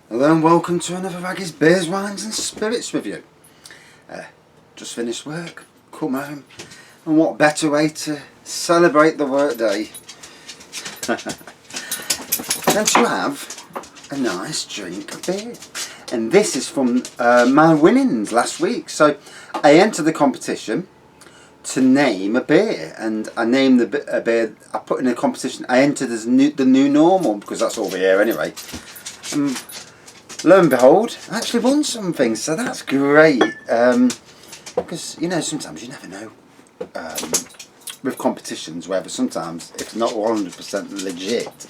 Hello and welcome to another Raggy's Beers, Wines and Spirits review. Just finished work, come home, and what better way to celebrate the work day than to have a nice drink of beer. And this is from my winnings last week. So I entered the competition to name a beer, and I named a beer I put in a competition. I entered as the new normal because that's over here anyway. Lo and behold, I actually won something, so that's great. Because, you know, sometimes you never know with competitions, whether sometimes it's not 100% legit.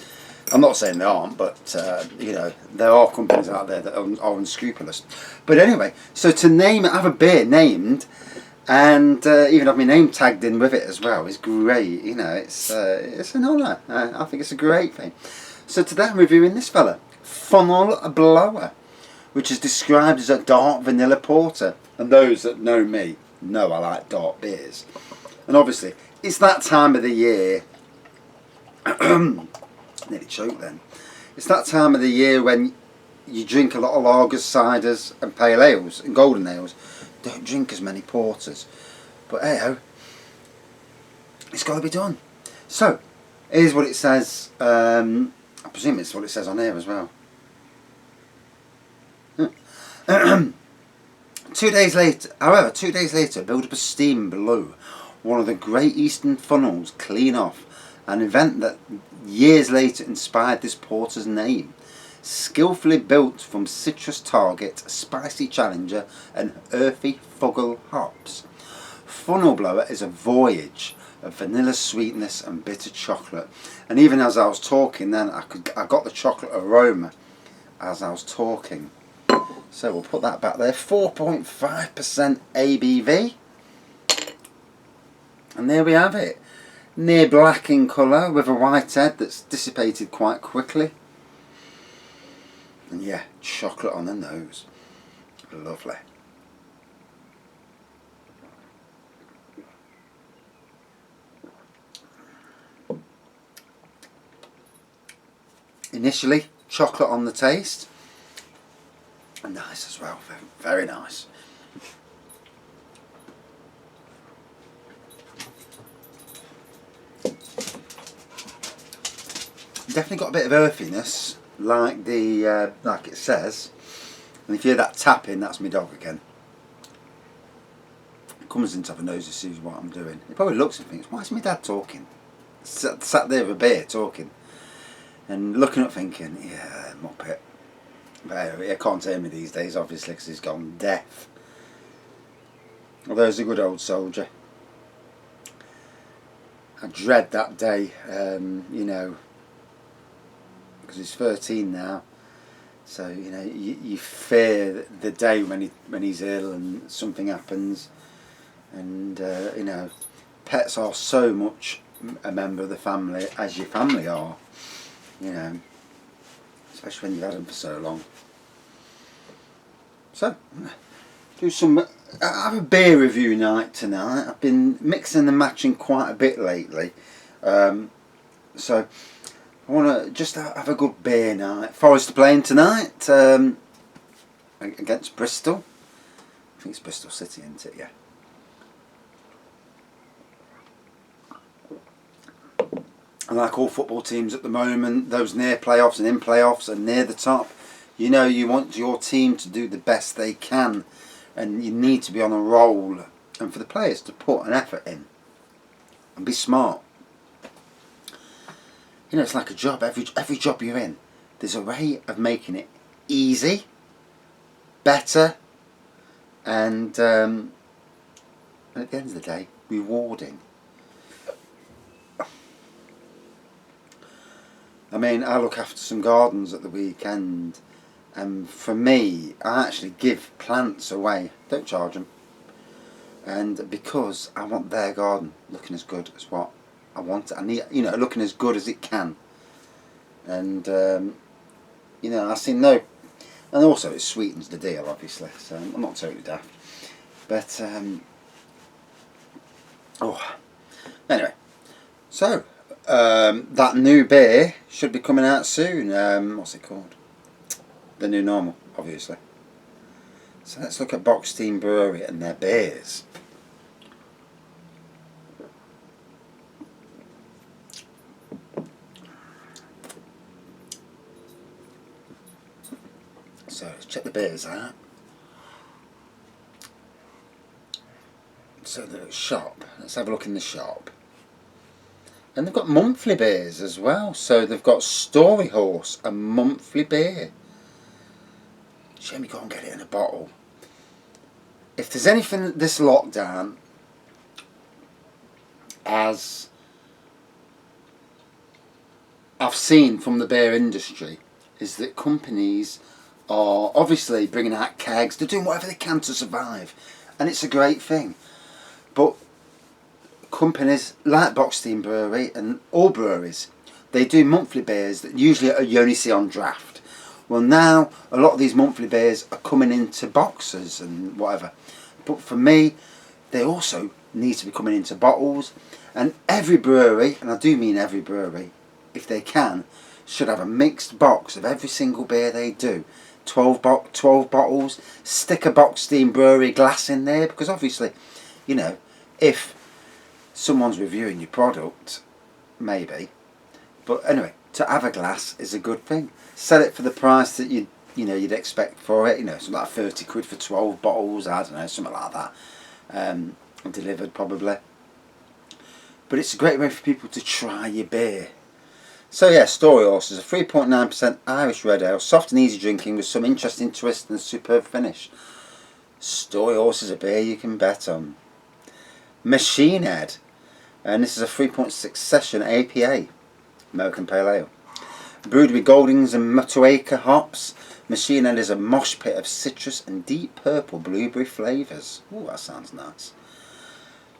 I'm not saying they aren't, but, you know, there are companies out there that are unscrupulous. But anyway, so to name it, have a beer named, and even have my name tagged in with it as well is great. You know, it's an honour. I think it's a great thing. So today I'm reviewing this fella. Fuggle Blower, which is described as a dark vanilla porter, and those that know me know I like dark beers. And obviously it's that time of the year nearly choked then. It's that time of the year when you drink a lot of lagers, ciders and pale ales and golden ales. Don't drink as many porters, but hey ho, it's got to be done. So here's what it says. I presume it's what it says on here as well. 2 days later, build up a steam below one of the Great Eastern Funnels clean off, an event that years later inspired this porter's name. Skillfully built from citrus target, spicy challenger and earthy Fuggle hops, Fuggle Blower is a voyage of vanilla sweetness and bitter chocolate. And even as I was talking then, I got the chocolate aroma as I was talking. So we'll put that back there. 4.5% ABV. And there we have it. Near black in colour with a white head that's dissipated quite quickly. And yeah, chocolate on the nose. Lovely. Initially, chocolate on the taste. And nice as well, very, very nice. Definitely got a bit of earthiness, like like it says. And if you hear that tapping, that's my dog again. He comes in to have a nose to see what I'm doing. He probably looks and thinks, why is my dad talking? Sat there with a beer talking. And looking up thinking, yeah, muppet. But he can't hear me these days, obviously, because he's gone deaf. Although he's a good old soldier. I dread that day, you know, because he's 13 now. So, you know, you fear the day when he's ill and something happens. And, you know, pets are so much a member of the family as your family are, you know, especially when you've had them for so long. So, have a beer review night tonight. I've been mixing and matching quite a bit lately. So, I want to just have a good beer night. Forest playing tonight against Bristol. I think it's Bristol City, isn't it? Yeah. And like all football teams at the moment, those near playoffs and in playoffs and near the top, you know, you want your team to do the best they can, and you need to be on a roll, and for the players to put an effort in and be smart. You know, it's like a job. Every job you're in, there's a way of making it easy, better, and at the end of the day, rewarding. I mean, I look after some gardens at the weekend, and for me, I actually give plants away. Don't charge them. And because I want their garden looking as good as what I want it. I need, you know, looking as good as it can. And you know, I see no, and also it sweetens the deal, obviously. So I'm not totally daft. But oh, anyway, so that new beer should be coming out soon. What's it called? the new normal, obviously. So let's look at Boxteen Brewery and their beers. So let's check the beers out. So the shop, let's have a look in the shop. And they've got monthly beers as well. So they've got Story Horse, a monthly beer. Shame you can't get it in a bottle. If there's anything this lockdown as I've seen from the beer industry, is that companies are obviously bringing out kegs. They're doing whatever they can to survive, and it's a great thing. But companies like Boxteen Brewery and all breweries, they do monthly beers that usually you only see on draft. Well, now a lot of these monthly beers are coming into boxes and whatever. But for me, they also need to be coming into bottles. And every brewery, and I do mean every brewery, if they can, should have a mixed box of every single beer they do. 12 bottles, stick a Boxteen Brewery glass in there, because obviously, you know, if someone's reviewing your product, maybe. But anyway, to have a glass is a good thing. Sell it for the price that you'd expect for it. You know, something like 30 quid for 12 bottles. I don't know, something like that. Delivered probably. But it's a great way for people to try your beer. So yeah, Story Horse is a 3.9% Irish red ale, soft and easy drinking with some interesting twist and a superb finish. Story Horse is a beer you can bet on. Machine Head, and this is a 3.6 session APA, American Pale Ale. Brewed with Goldings and Motueka hops, Machine Head is a mosh pit of citrus and deep purple blueberry flavours. Ooh, that sounds nice.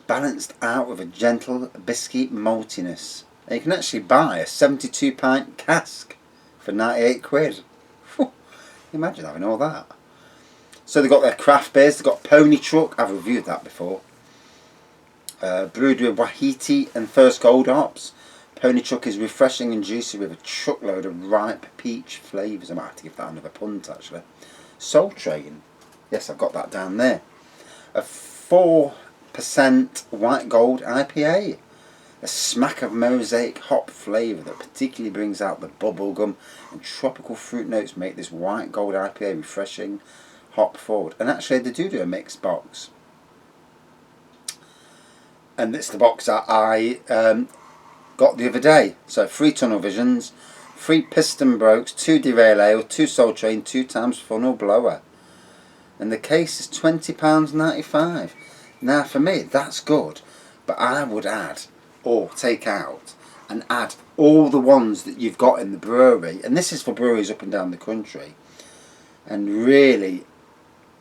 Balanced out with a gentle biscuit maltiness. And you can actually buy a 72 pint cask for 98 quid. Whew, imagine having all that. So they've got their craft beers, they've got Pony Truck, I've reviewed that before. Brewed with Wahiti and First Gold hops. Pony Truck is refreshing and juicy with a truckload of ripe peach flavours. I might have to give that another punt actually. Soul Train, yes, I've got that down there. A 4% white gold IPA. A smack of mosaic hop flavour that particularly brings out the bubblegum and tropical fruit notes make this white gold IPA refreshing, hop forward. And actually they do a mixed box. And it's the box that I got the other day. So 3 tunnel visions, 3 piston brokes, 2 derail ale, 2 Soul Train, 2 times funnel blower. And the case is £20.95. Now for me that's good, but I would add or take out and add all the ones that you've got in the brewery, and this is for breweries up and down the country, and really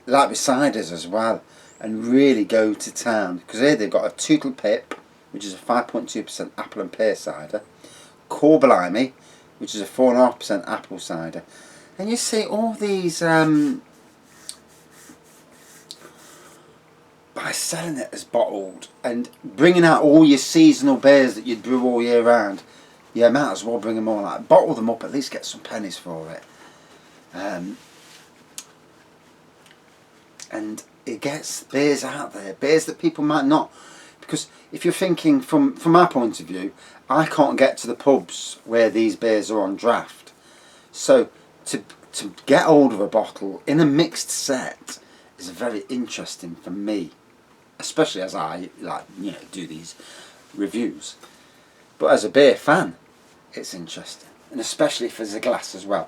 like with ciders as well, and really go to town, because here they've got a Tootle Pip, which is a 5.2% apple and pear cider, Core Blimey, which is a 4.5% apple cider, and you see all these by selling it as bottled and bringing out all your seasonal beers that you'd brew all year round, you might as well bring them all out, bottle them up, at least get some pennies for it. And it gets beers out there, beers that people might not, because if you're thinking from my point of view, I can't get to the pubs where these beers are on draft, so to get hold of a bottle in a mixed set is very interesting for me, especially as I do these reviews. But as a beer fan, it's interesting, and especially if there's a glass as well.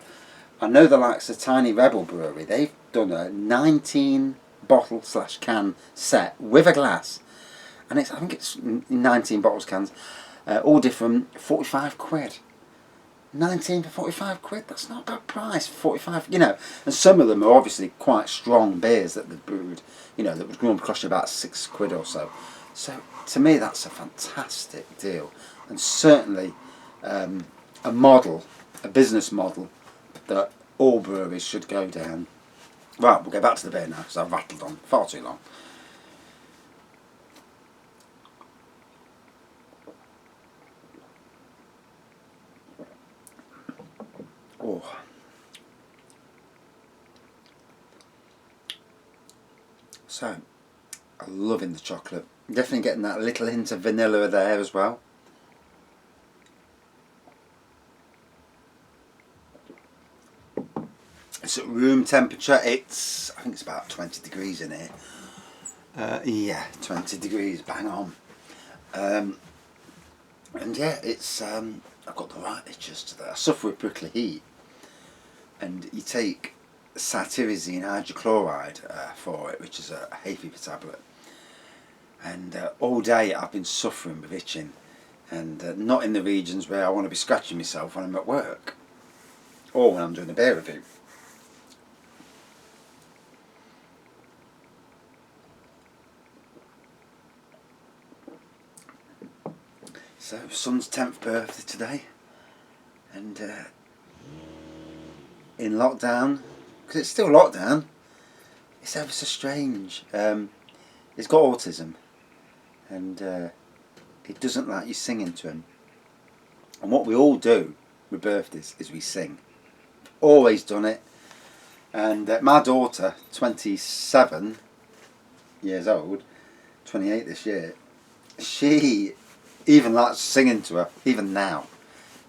I know the likes of Tiny Rebel Brewery, they've done a 19 bottle / can set with a glass, and I think it's 19 bottles cans, all different, 45 quid. 19 for 45 quid, that's not a bad price. 45, and some of them are obviously quite strong beers that they've brewed, that would normally cost you about 6 quid or so. So to me that's a fantastic deal, and certainly a business model that all breweries should go down. Right, we'll get back to the beer now because I've rattled on far too long. Oh, So, I'm loving the chocolate. Definitely getting that little hint of vanilla there as well. It's at room temperature. I think it's about 20 degrees in here. Yeah, 20 degrees, bang on. And yeah, I've got the right itches to that. I suffer with prickly heat, and you take cetirizine hydrochloride for it, which is a hay fever tablet. And all day I've been suffering with itching, and not in the regions where I want to be scratching myself when I'm at work or when I'm doing a beer review. So, son's 10th birthday today, and in lockdown, because it's still lockdown, it's ever so strange. He's got autism, and he doesn't like you singing to him. And what we all do with birthdays is we sing. Always done it. And my daughter, 27 years old, 28 this year, she even likes singing to her, even now.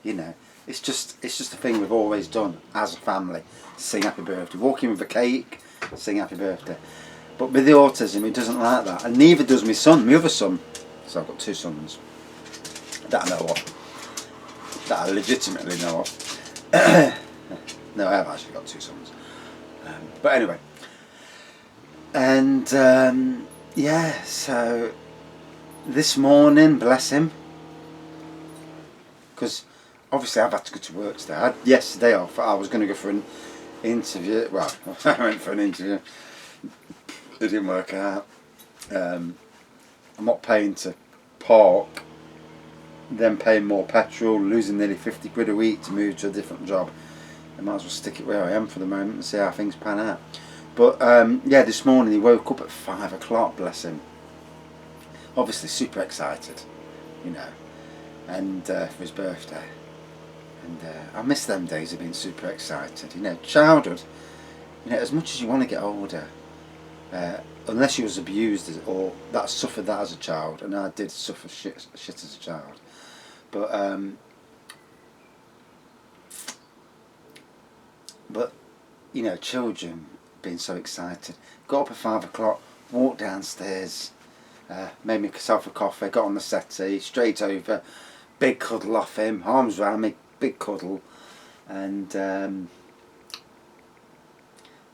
You know, it's just a thing we've always done as a family. Sing happy birthday. Walk in with a cake, sing happy birthday. But with the autism, he doesn't like that. And neither does my son, my other son. So I've got two sons that I know of, that I legitimately know of. No, I have actually got two sons. But anyway. And yeah, so this morning, bless him, because obviously I've had to go to work today. I had yesterday off. I was going to go for an interview. Well, I went for an interview. It didn't work out. I'm not paying to park, then paying more petrol, losing nearly 50 quid a week to move to a different job. I might as well stick it where I am for the moment and see how things pan out. But yeah, this morning he woke up at 5 o'clock, bless him. Obviously super excited, you know, and for his birthday. And I miss them days of being super excited. You know, childhood, you know, as much as you want to get older, unless you was abused or that suffered that as a child, and I did suffer shit as a child, but you know, children being so excited, got up at 5 o'clock, walked downstairs, made myself a coffee, got on the settee, straight over, big cuddle off him, arms around me, big cuddle, and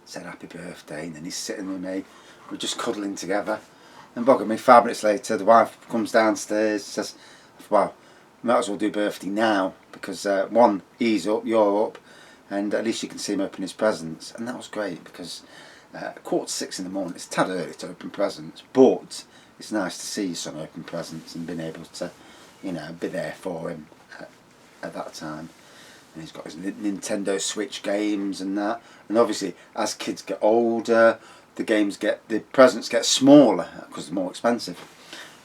said happy birthday, and then he's sitting with me, we're just cuddling together, and bugger me, 5 minutes later the wife comes downstairs, says, well, might as well do birthday now, because one, he's up, you're up, and at least you can see him open his presents. And that was great, because 5:45 in the morning, it's a tad early to open presents, but it's nice to see your son open presents and being able to, you know, be there for him at that time. And he's got his Nintendo Switch games and that. And obviously, as kids get older, the presents get smaller because they're more expensive.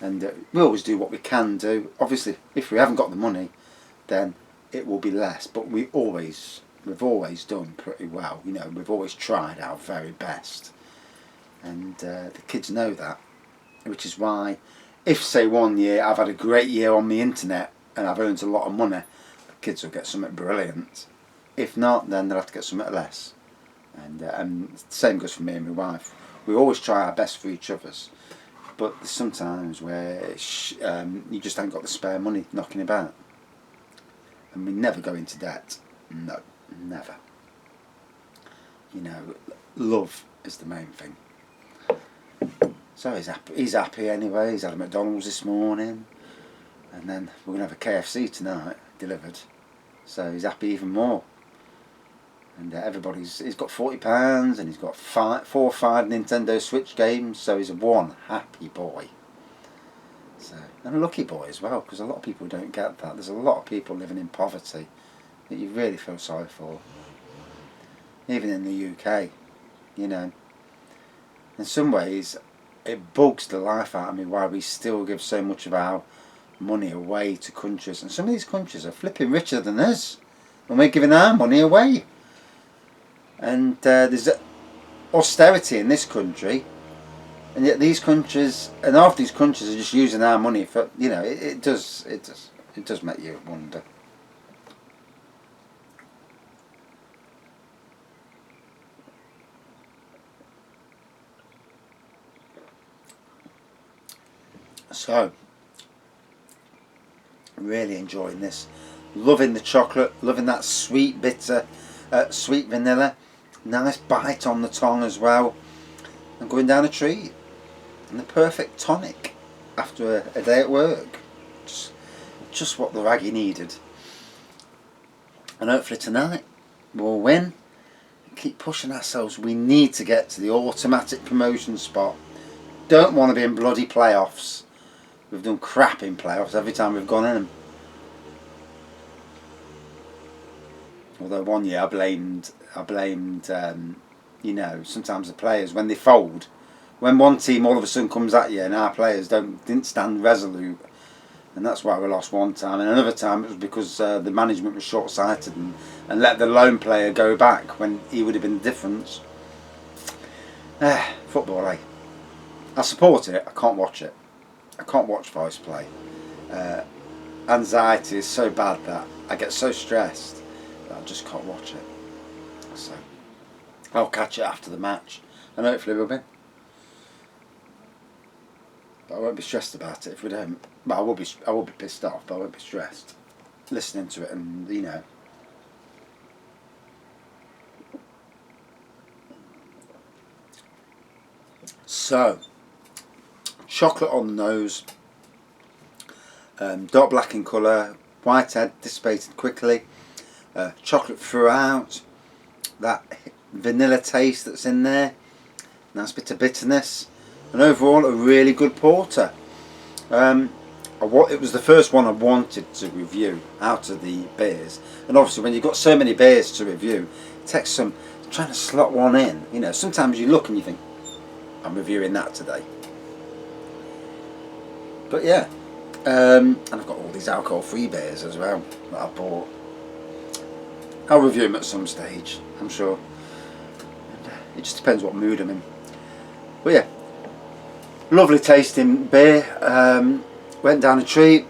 And we always do what we can do. Obviously, if we haven't got the money, then it will be less. But we've always done pretty well. You know, we've always tried our very best. And the kids know that. Which is why, if say one year I've had a great year on the internet and I've earned a lot of money, the kids will get something brilliant. If not, then they'll have to get something less. And the same goes for me and my wife. We always try our best for each other's, but there's sometimes where you just haven't got the spare money knocking about. And we never go into debt. No, never. You know, love is the main thing. So he's happy anyway. He's had a McDonald's this morning, and then we're going to have a KFC tonight delivered. So he's happy even more. And he's got £40, and he's got 4 or 5 Nintendo Switch games. So he's one happy boy. So, and a lucky boy as well, because a lot of people don't get that. There's a lot of people living in poverty that you really feel sorry for. Even in the UK, you know. In some ways, it bugs the life out of me why we still give so much of our money away to countries. And some of these countries are flipping richer than us, and we're giving our money away. And there's austerity in this country, and yet these countries, and half these countries are just using our money for, you know, it does make you wonder. So, really enjoying this, loving the chocolate, loving that sweet bitter, sweet vanilla, nice bite on the tongue as well, and going down a treat, and the perfect tonic after a day at work, just what the raggy needed. And hopefully tonight we'll win, keep pushing ourselves. We need to get to the automatic promotion spot. Don't want to be in bloody playoffs. We've done crap in playoffs every time we've gone in them. Although one year I blamed you know, sometimes the players when they fold, when one team all of a sudden comes at you and our players didn't stand resolute, and that's why we lost one time. And another time it was because the management was short-sighted and let the lone player go back when he would have been the difference. Football, eh? I support it. I can't watch it. I can't watch voice play. Anxiety is so bad that I get so stressed that I just can't watch it. So I'll catch it after the match, and hopefully we'll win. But I won't be stressed about it if we don't. Well, I will be pissed off, but I won't be stressed listening to it, and you know. So, chocolate on the nose, dark black in colour, white head dissipated quickly, chocolate throughout, that vanilla taste that's in there, nice bit of bitterness, and overall a really good porter. It was the first one I wanted to review out of the beers, and obviously when you've got so many beers to review, it takes some trying to slot one in. You know, sometimes you look and you think, I'm reviewing that today. But yeah, and I've got all these alcohol-free beers as well that I bought. I'll review them at some stage, I'm sure. And, it just depends what mood I'm in. But yeah, lovely tasting beer. Went down a treat.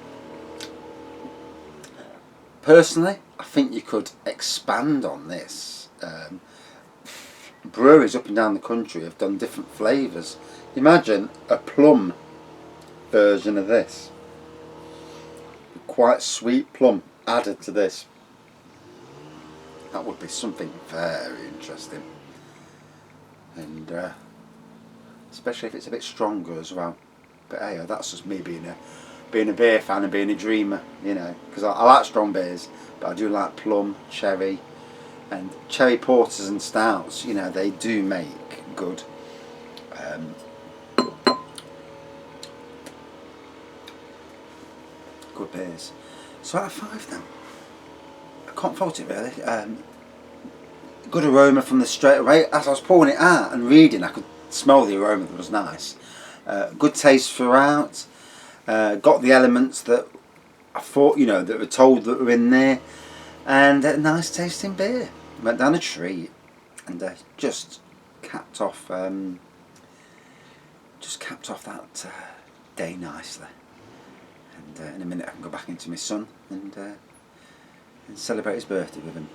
Personally, I think you could expand on this. Breweries up and down the country have done different flavours. Imagine a plum version of this. Quite sweet plum added to this. That would be something very interesting. And especially if it's a bit stronger as well. But hey, that's just me being a beer fan and being a dreamer, you know, because I like strong beers, but I do like plum, cherry, and cherry porters and stouts. You know, they do make good. Good beers. So out of 5 then. I can't fault it really. Good aroma from the straight away. As I was pouring it out and reading, I could smell the aroma that was nice. Good taste throughout. Got the elements that I thought, you know, that were told that were in there, and a nice tasting beer. Went down a treat, and just capped off that day nicely. And in a minute I can go back into my son and celebrate his birthday with him.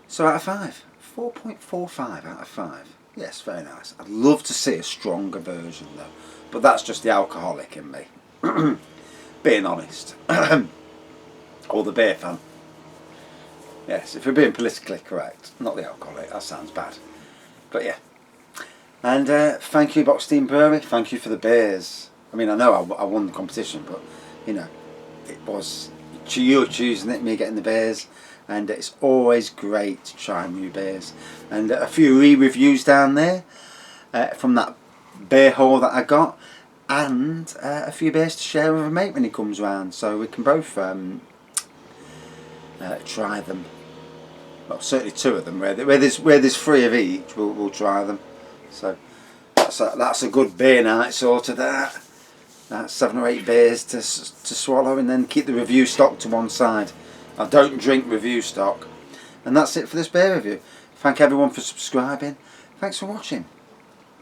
So out of 5, 4.45 out of 5. Yes, very nice. I'd love to see a stronger version though, but that's just the alcoholic in me. Being honest. Or the beer fan. Yes, if we're being politically correct, not the alcoholic, that sounds bad. But yeah. And thank you Boxteen Brewery, thank you for the beers. I mean, I know I won the competition, but you know, it was you choosing it, me getting the beers. And it's always great to try new beers. And a few re-reviews down there from that beer haul that I got, and a few beers to share with a mate when he comes round, so we can both try them. Well, certainly 2 of them. Where there's 3 of each, we'll try them. So that's a good beer night sorted. That's 7 or 8 beers to swallow, and then keep the review stock to one side. I don't drink review stock. And that's it for this beer review. Thank everyone for subscribing. Thanks for watching.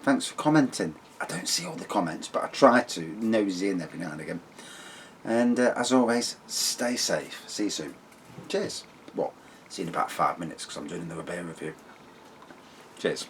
Thanks for commenting. I don't see all the comments, but I try to nosy in every now and again. And as always, stay safe. See you soon. Cheers. Well, see you in about 5 minutes because I'm doing another beer review. Cheers.